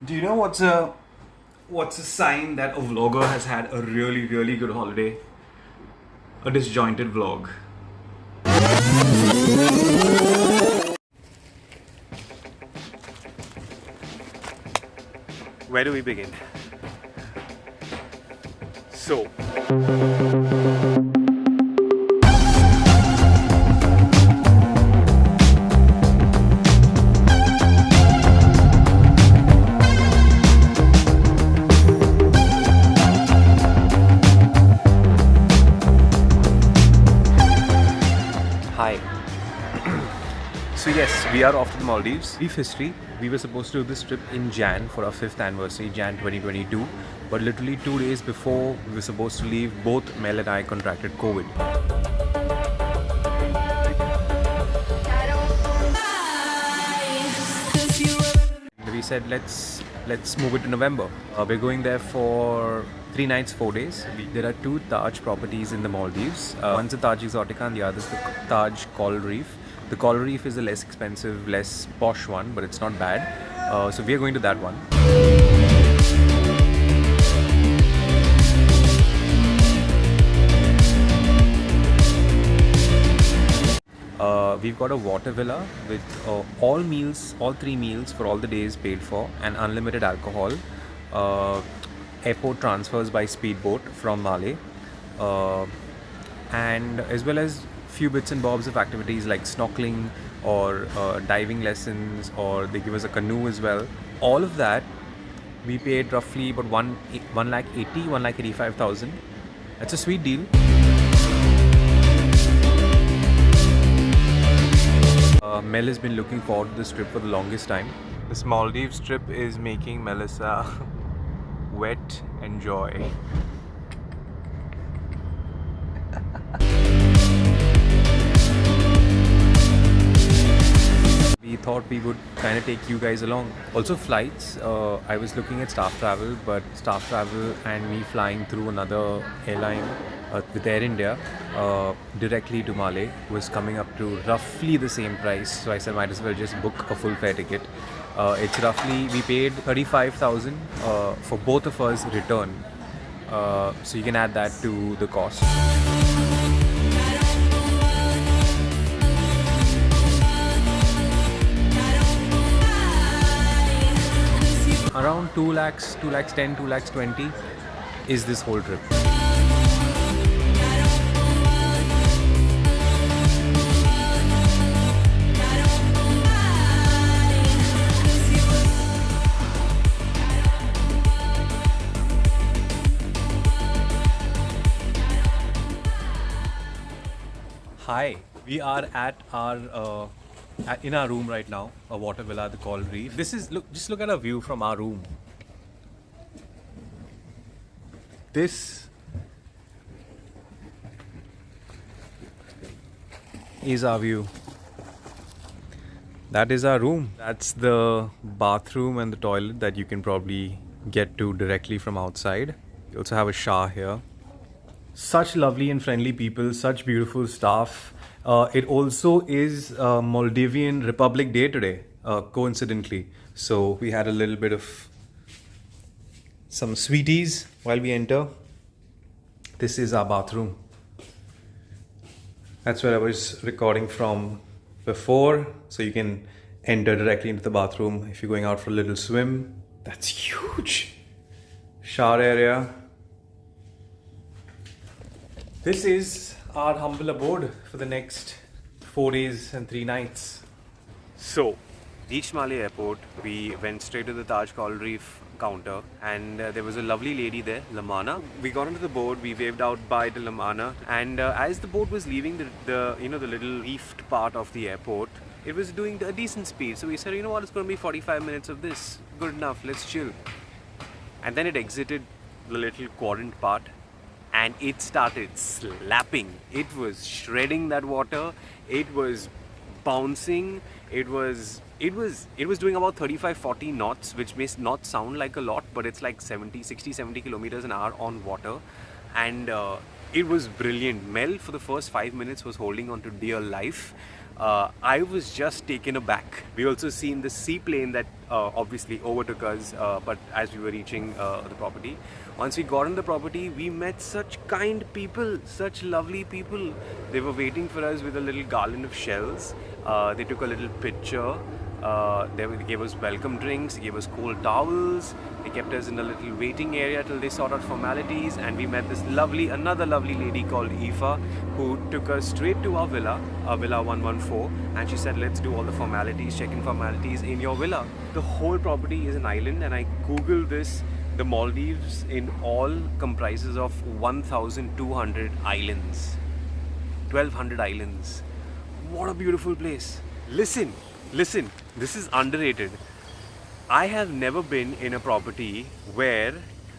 Do you know what's a sign that a vlogger has had a really good holiday? A disjointed vlog. Where do we begin? So, hi. So yes, we are off to the Maldives. Brief history, we were supposed to do this trip in Jan for our 5th anniversary, Jan 2022. But literally 2 days before we were supposed to leave, both Mel and I contracted COVID. We said let's move it to November. We're going there for 3 nights, 4 days. There are 2 Taj properties in the Maldives. One's the Taj Exotica and the other is the Taj Coral Reef. The Coral Reef is a less expensive, less posh one, but it's not bad. So we are going to that one. We've got a water villa with all 3 meals for all the days paid for and unlimited alcohol. Airport transfers by speedboat from Malé, and as well as few bits and bobs of activities like snorkeling or diving lessons, or they give us a canoe as well. All of that we paid roughly about 1,85,000. That's a sweet deal. Mel has been looking forward to this trip for the longest time. This Maldives trip is making Melissa wet and joy. We thought we would kind of take you guys along. Also flights, I was looking at staff travel, but staff travel and me flying through another airline with Air India directly to Malé was coming up to roughly the same price. So I said might as well just book a full fare ticket. It's roughly, we paid 35,000 for both of us return. So you can add that to the cost. Around 2 lakhs, 2 lakhs 10, 2 lakhs 20 is this whole trip. Hi, we are at our in our room right now, a water villa, the Coral Reef. This is just look at our view from our room. This is our view. That is our room. That's the bathroom and the toilet that you can probably get to directly from outside. You also have a shower here. Such lovely and friendly people, such beautiful staff. It also is Maldivian Republic Day today, coincidentally. So we had a little bit of some sweeties while we enter. This is our bathroom. That's where I was recording from before. So you can enter directly into the bathroom if you're going out for a little swim. That's huge. Shower area. This is our humble abode for the next 4 days and 3 nights. So, reached Malé Airport, we went straight to the Taj Coral Reef counter, and there was a lovely lady there, Lamana. We got onto the boat, we waved out bye to Lamana, and as the boat was leaving the little reefed part of the airport, it was doing a decent speed. So we said, you know what, it's going to be 45 minutes of this. Good enough, let's chill. And then it exited the little quadrant part, and it started slapping. It was shredding that water. It was bouncing. It was doing about 35-40 knots, which may not sound like a lot, but it's like 60-70 kilometers an hour on water. And it was brilliant. Mel for the first 5 minutes was holding on to dear life. I was just taken aback. We also seen the seaplane that obviously overtook us, but as we were reaching the property, once we got on the property, we met such kind people, such lovely people. They were waiting for us with a little garland of shells. They took a little picture. They gave us welcome drinks, they gave us cold towels, they kept us in a little waiting area till they sort out formalities, and we met this another lovely lady called Aoife, who took us straight to our villa 114, and she said, let's do all the formalities, check-in formalities in your villa. The whole property is an island, and I googled this. The Maldives in all comprises of 1,200 islands. 1,200 islands. What a beautiful place. Listen, this is underrated. I have never been in a property where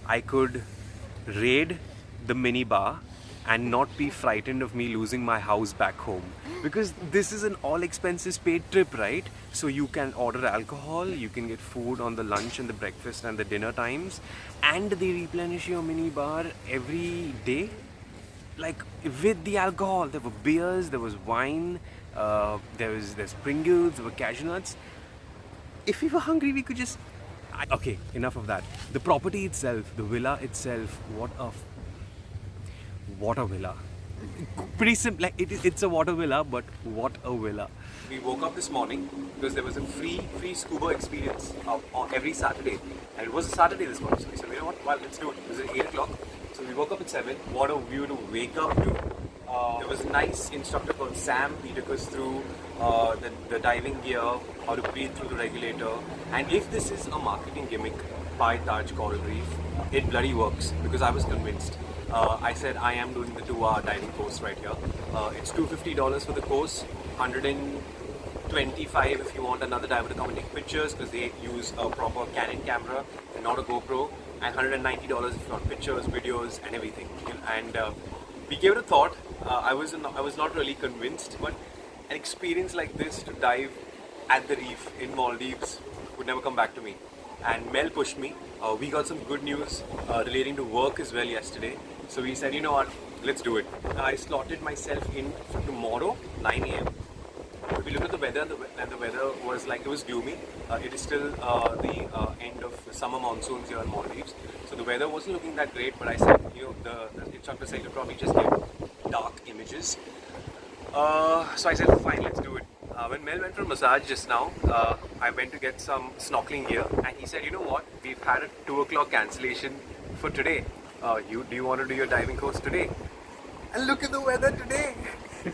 I could raid the minibar and not be frightened of me losing my house back home. Because this is an all expenses paid trip, right? So you can order alcohol, you can get food on the lunch and the breakfast and the dinner times, and they replenish your minibar every day. Like with the alcohol, there were beers, there was wine, there's Pringles, there were cashew nuts. If we were hungry, we could just... Okay, enough of that. The property itself, the villa itself, what a villa. Pretty simple, like it's a water villa, but what a villa. We woke up this morning because there was a free Scuba experience on every Saturday. And it was a Saturday this morning, so we said, you know what, well, let's do it. It was at 8 o'clock. So we woke up at 7. What a view to wake up to. There was a nice instructor called Sam. He took us through the diving gear, how to breathe through the regulator. And if this is a marketing gimmick by Taj Coral Reef, it bloody works, because I was convinced. I said I am doing the 2-hour diving course right here. It's $250 for the course, $125 if you want another diver to come and take pictures, because they use a proper Canon camera and not a GoPro, and $190 if you want pictures, videos, and everything. And we gave it a thought. I was not really convinced, but an experience like this to dive at the reef in Maldives would never come back to me. And Mel pushed me. We got some good news relating to work as well yesterday. So we said, you know what, let's do it. I slotted myself in for tomorrow, 9 a.m. We looked at the weather, and the weather was like, it was gloomy. It is still the end of summer monsoons here in Maldives. So the weather wasn't looking that great, but I said, you know, the instructor said you'll probably just get dark images. So I said, fine, let's do it. When Mel went for a massage just now, I went to get some snorkeling gear, and he said, you know what, we've had a 2 o'clock cancellation for today. Do you want to do your diving course today? And look at the weather today.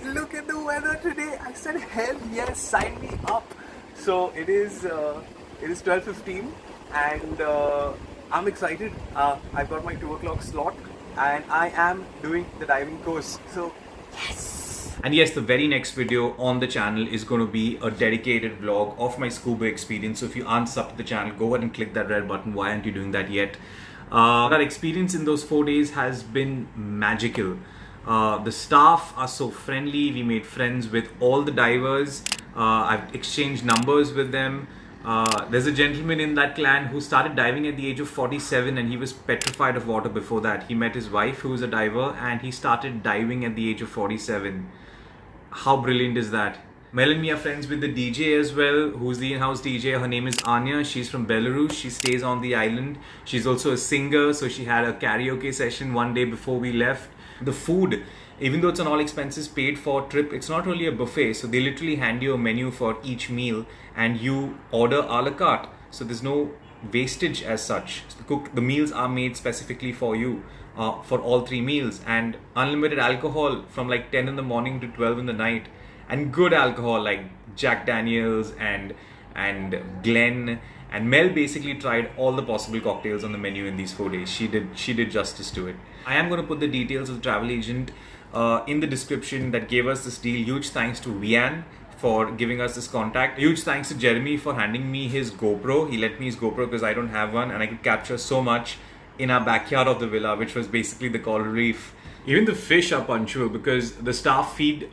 Look at the weather today. I said, hell yes, sign me up. So it is 12:15, and I'm excited. I've got my 2 o'clock slot, and I am doing the diving course. So yes. And yes, the very next video on the channel is going to be a dedicated vlog of my scuba experience. So if you aren't subbed to the channel, go ahead and click that red button. Why aren't you doing that yet? That experience in those 4 days has been magical. The staff are so friendly. We made friends with all the divers. I've exchanged numbers with them. There's a gentleman in that clan who started diving at the age of 47, and he was petrified of water before that. He met his wife, who was a diver, and he started diving at the age of 47. How brilliant is that? Mel and me are friends with the DJ as well, who's the in-house DJ. Her name is Anya. She's from Belarus. She stays on the island. She's also a singer, so she had a karaoke session one day before we left. The food, even though it's an all expenses paid for trip, it's not really a buffet. So they literally hand you a menu for each meal, and you order a la carte. So there's no wastage as such. So the meals are made specifically for you for all 3 meals, and unlimited alcohol from like 10 in the morning to 12 in the night, and good alcohol like Jack Daniels and Glen. And Mel basically tried all the possible cocktails on the menu in these 4 days. She did justice to it. I am going to put the details of the travel agent in the description that gave us this deal. Huge thanks to Vian for giving us this contact. Huge thanks to Jeremy for handing me his GoPro. He lent me his GoPro because I don't have one, and I could capture so much in our backyard of the villa, which was basically the coral reef. Even the fish are punctual because the staff feed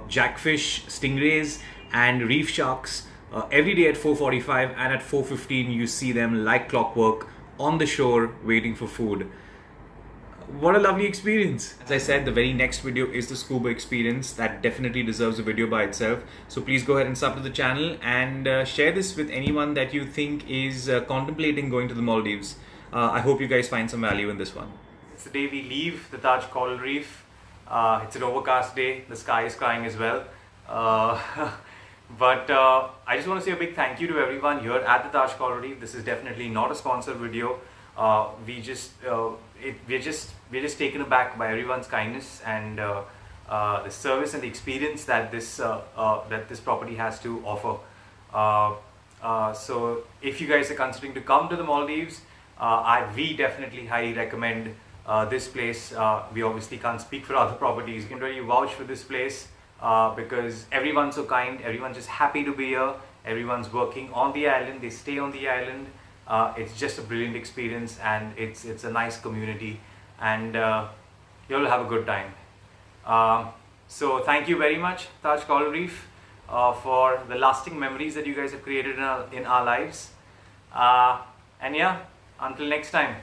jackfish, stingrays, and reef sharks every day at 4:45, and at 4:15 you see them like clockwork on the shore waiting for food. what a lovely experience. As I said, the very next video is the scuba experience. That definitely deserves a video by itself. So please go ahead and sub to the channel and share this with anyone that you think is contemplating going to the Maldives. I hope you guys find some value in this one. It's the day we leave the Taj Coral Reef. It's an overcast day. The sky is crying as well. But I just want to say a big thank you to everyone here at the Taj Coral Reef. This is definitely not a sponsored video. We're just taken aback by everyone's kindness and the service and the experience that this property has to offer. So if you guys are considering to come to the Maldives, we definitely highly recommend this place. We obviously can't speak for other properties. We can really vouch for this place because everyone's so kind, everyone's just happy to be here, everyone's working on the island, they stay on the island. It's just a brilliant experience and it's a nice community and you'll have a good time. So thank you very much, Taj Coral Reef, for the lasting memories that you guys have created in our lives. And yeah, until next time.